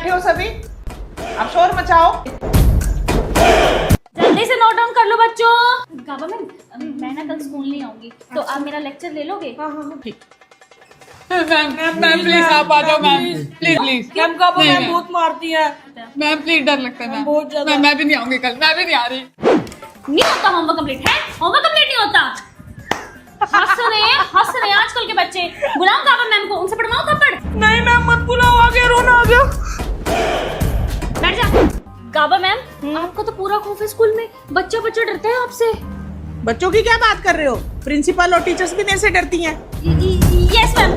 बैठे हो सभी? अब शोर मचाओ। जल्दी से नोट डाउन कर लो बच्चों। गाबा मैम, मैं ना कल स्कूल नहीं आऊंगी, तो आप मेरा लेक्चर ले लोगे? हाँ ठीक। मैम प्लीज आप आ जाओ ma'am, please please. Ma'am Gaba ma'am बहुत मारती है। मैम प्लीज, डर लगता है मैम। बहुत ज्यादा। मैं भी नहीं आऊंगी कल, मैं भी नहीं आ रही। नहीं होता होमवर्क कंप्लीट है? होमवर्क कंप्लीट नहीं होता? हंस रहे हैं आजकल के बच्चे। बुलाओ गाबा मैम को, उनसे पढ़वाओ थप्पड़। नहीं मैम मत बुलाओ, आ गया, रोना आ गया। बैठ जा। गाबा मैम, आपको तो पूरा खौफ है स्कूल में, बच्चा डरते हैं आपसे। बच्चों की क्या बात कर रहे हो? प्रिंसिपल और टीचर्स भी मेरे से डरती हैं। Yes ma'am.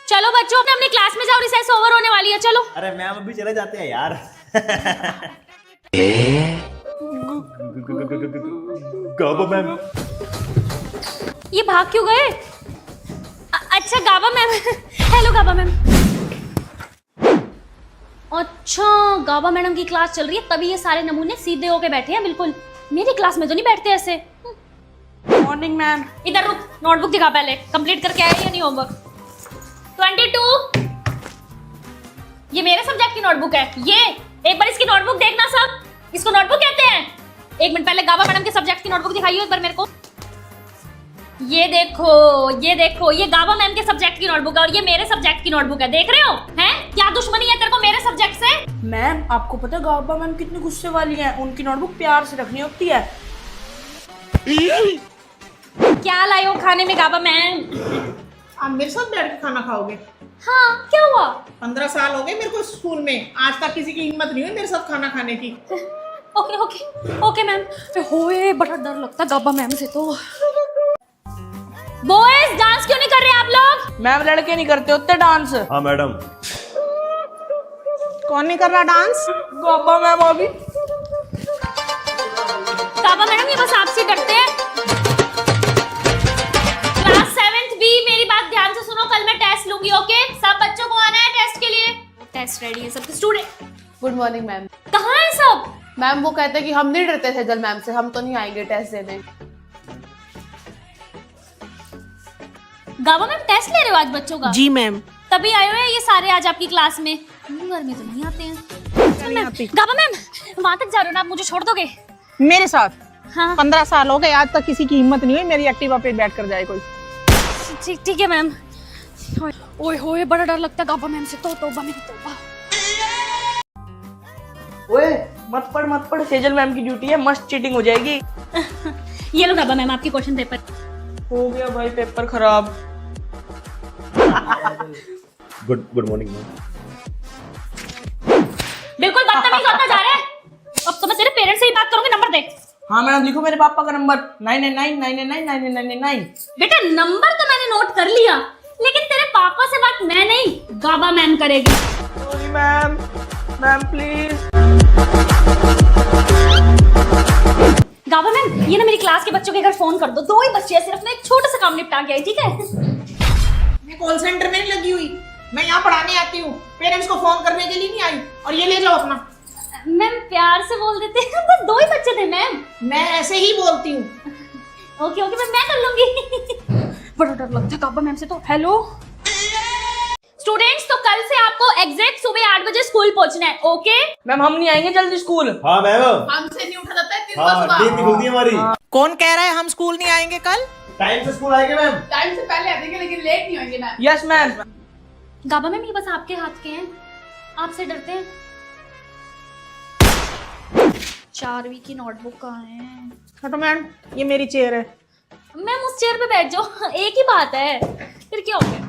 चलो बच्चों, अपने क्लास में जाओ, रिसेस ओवर होने वाली है, चलो। अरे मैम अभी चले जाते हैं यार। गाबा मैम, ये भाग क्यों गए? अच्छा गाबा मैम। हेलो गाबा मैम। अच्छा, गाबा मैडम की क्लास चल रही है, तभी ये सारे नमूने सीधे होके बैठे हैं। बिल्कुल मेरी क्लास में तो नहीं बैठते ऐसे। Morning ma'am. इधर रुक, नोटबुक दिखा पहले, कंप्लीट करके आए या नहीं होमवर्क? 22। ये मेरे सब्जेक्ट की नोटबुक है। ये एक बार इसकी नोटबुक देखना सब, इसको नोटबुक कहते हैं। एक मिनट पहले गाबा मैडम के सब्जेक्ट की नोटबुक दिखाइए एक बार मेरे को। ये देखो, ये गाबा मैम के सब्जेक्ट की नोटबुक है और ये मेरे सब्जेक्ट की नोटबुक है। देख रहे हो? हैं? क्या दुश्मनी है तेरे को मेरे सब्जेक्ट से? मैम आपको पता है गाबा मैम कितनी गुस्से वाली हैं, उनकी नोटबुक प्यार से रखनी होती है। क्या लाए हो खाने में गाबा मैम? आप मेरे साथ बैठ के खाना खाओगे? हाँ, क्या हुआ? 15 साल हो गए मेरे को स्कूल में, आज तक किसी की हिम्मत नहीं हुई मेरे साथ खाना खाने की। Okay ma'am. होए, बड़ा डर लगता गाबा मैम से तो। बॉयज, डांस क्यों नहीं कर रहे आप लोग? मैम लड़के नहीं करते होते डांस। हाँ मैडम। कौन नहीं कर रहा डांस? गाबा मैम अभी। गाबा मैडम, ये बस आपसे डरते हैं। क्लास 7th बी, मेरी बात ध्यान से सुनो, कल मैं टेस्ट लूंगी। ओके, सब बच्चों को आना है टेस्ट के लिए। टेस्ट रेडी है सब स्टूडेंट? Good morning ma'am. कहाँ है सब? मैम वो कहते हैं कि हम नहीं डरते सेजल मैम से, हम तो नहीं आएंगे टेस्ट देने। गाबा मैम, टेस्ट ले रहे हो आज बच्चों का? जी मैम। तभी आए हुए हैं ये सारे आज आपकी क्लास में। घर में तो नहीं आते हैं। गाबा मैम, वहां तक जा रहे हो ना, आप मुझे छोड़ दोगे? मेरे साथ? हाँ 15 साल हो गए, आज तक किसी की हिम्मत नहीं हुई मेरी एक्टिवा पे बैठ कर जाए कोई। ठीक है मैम। ओए होए, बड़ा डर लगता है गाबा मैम से तो। तौबा मेरी तौबा। ओए मत पढ़, सेजल मैम की ड्यूटी है, मस्त चीटिंग हो जाएगी। ये लो गाबा मैम आपकी क्वेश्चन पेपर। हो गया भाई पेपर खराब। Good morning ma'am. बिल्कुल बदतमीज होता जा रहा है। अब तो मैं तेरे पेरेंट्स से ही बात करूंगी। नंबर दे। हाँ मैडम लिखो मेरे पापा का नंबर 999999999। बेटा नंबर तो मैंने नोट कर लिया, लेकिन तेरे पापा से बात मैं नहीं, गाबा मैम करेगी। Sorry ma'am please. Gaba ma'am, ये ना मेरी क्लास के बच्चों के घर फोन कर दो। 2 ही बच्चे हैं सिर्फ, मैं एक छोटा सा काम निपटा के आई, ठीक है? मैं कॉल सेंटर में नहीं लगी हुई, मैं यहाँ पढ़ाने आती हूँ, पेरेंट्स को फोन करने के लिए नहीं आई। और ये ले जाओ अपना। मैम प्यार से बोल देते हैं, बस 2 ही बच्चे थे मैम। मैं ऐसे ही बोलती हूँ। ओके मैं कर लूंगी। बड़ा डर लगता है गाबा मैम से तो। हेलो स्टूडेंट्स, तो कल से आपको एग्जैक्ट सुबह 8 बजे स्कूल पहुंचना है। ओके मैम हम नहीं आएंगे जल्दी स्कूल। हाँ मैम। हमसे नहीं उठा जाता है हाँ नींद खुलती है हमारी। कौन कह रहा है हम स्कूल नहीं आएंगे कल? टाइम से स्कूल आएंगे मैम। टाइम से पहले आ जाएंगे लेकिन लेट नहीं होंगे ma'am. Yes ma'am. Gaba ma'am, ये बस आपके हाथ के हैं, आपसे डरते हैं। 4वीं की नोटबुक कहाँ है? हटो मैम, ये मेरी चेयर है। मैम उस चेयर पे बैठ जाओ, एक ही बात है, फिर क्या हो गया?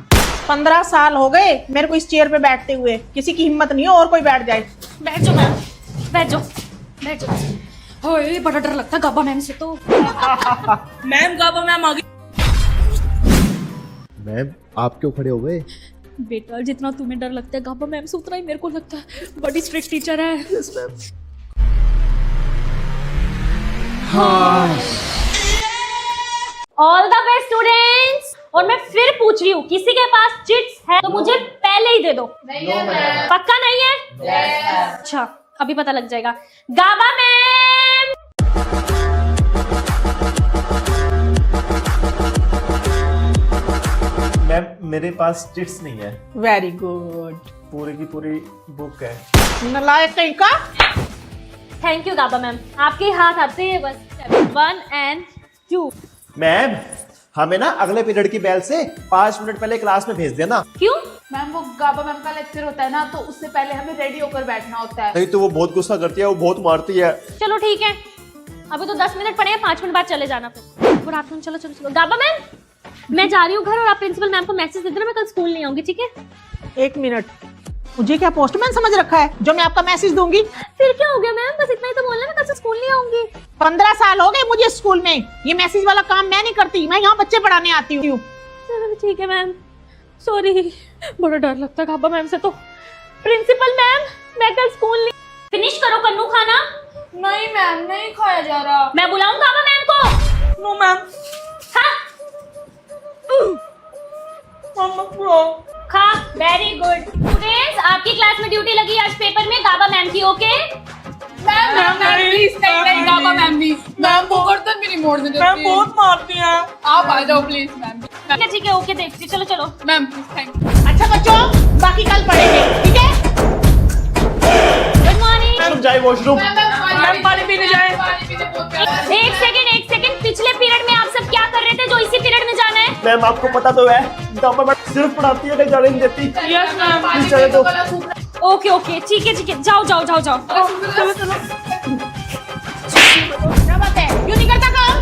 15 साल हो गए मेरे को इस चेयर पे बैठते हुए, किसी की हिम्मत नहीं हो और कोई बैठ जाए। बैठ जाओ मैम, बैठ जाओ। ओए बड़ा डर लगता है गाबा मैम से तो। मैम गाबा मैम आ गई। मैम आप क्यों खड़े हो गए? बेटा जितना तुम्हें डर लगता है गाबा मैम से, उतना ही मेरे को लगता है। बड़ी स्ट्रिक्ट टीचर है। Yes ma'am. All the best students. और मैं फिर पूछ रही हूँ, किसी के पास चिट्स है तो मुझे पहले ही दे दो। नहीं है मैम। पक्का नहीं है? अच्छा अभी पता लग जाएगा। गाबा मैम, मैम मेरे पास चिट्स नहीं है, वेरी गुड। पूरी की पूरी बुक है। नालायक कहीं का। थैंक यू गाबा मैम, आपके हाथ आते हैं बस। 1 and 2। मैम हमें ना अगले पीरियड की बेल से 5 मिनट पहले क्लास में भेज देना। क्यों? मैम वो गाबा मैम का लेक्चर होता है ना, तो उससे पहले हमें रेडी होकर बैठना होता है। नहीं तो वो बहुत गुस्सा करती है, वो बहुत मारती है। चलो ठीक है, अभी तो 10 मिनट पड़े हैं, 5 मिनट बाद चले जाना फिर। Good afternoon. चलो चलो चलो। गाबा मैम मैं जा रही हूँ घर, और आप प्रिंसिपल मैम को मैसेज दे देना, मैं कल स्कूल नहीं आऊंगी, ठीक है? 1 मिनट, मुझे क्या पोस्टमैन समझ रखा है जो मैं आपका मैसेज दूंगी? फिर क्या हो गया मैम, बस इतना ही तो बोलना, मैं कल से स्कूल नहीं आऊंगी। 15 साल हो गए मुझे स्कूल में, ये मैसेज वाला काम मैं नहीं करती, मैं यहाँ बच्चे पढ़ाने आती हूँ। ठीक है मैम, सॉरी, बड़ा डर लगता है गाबा मैम से तो। प्रिंसिपल मैम मैं कल स्कूल नहीं। फिनिश करो कन्नू खाना। नहीं मैम, नहीं खाया जा रहा। मैं बुलाऊं गाबा मैम को? No ma'am. हाँ मम्मा खा। वेरी गुड स्टूडेंट्स, आपकी क्लास में ड्यूटी लगी आज पेपर में गाबा मैम की, ओके? मैम प्लीज नहीं गाबा मैम नहीं, मैम वो बर्तन भी नहीं मोड़ने देती। मैम बहुत मारती हैं। आप आ जाओ प्लीज मैम। ठीक है ओके, देखती चलो चलो। Ma'am please thank you. अच्छा बच्चों, बाकी कल पढ़ेंगे, ठीक है? Good morning. मैम जाए वॉशरूम। मैम पानी पीने जाए। एक सेकंड, पिछले पीरियड में आप सब क्या कर रहे थे जो इसी पीरियड में जाना है? मैम आपको पता तो है, गवर्नमेंट सिर्फ पढ़ाती है, कहीं जाने नहीं देती। Yes ma'am. प्लीज चले तो। ओके ओके ठीक है, जाओ जाओ जाओ जाओ। चलो चलो। क्या बात है, क्यों नहीं करता काम?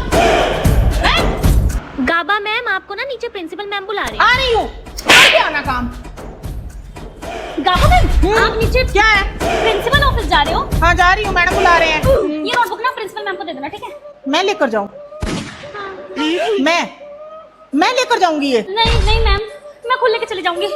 गाबा मैम आपको ना नीचे प्रिंसिपल मैम बुला रही आ रही हूँ, और क्या आना काम? है। गाबा मैम आप नीचे क्या है? प्रिंसिपल ऑफिस जा रहे हो? हाँ जा रही हूँ, मैडम बुला रहे हैं। ये नोटबुक ना प्रिंसिपल मैम को दे देना, ठीक है? मैं लेकर जाऊँ? मैं लेकर जाऊंगी ये। नहीं नहीं मैम, मैं खुद लेके चली जाऊंगी।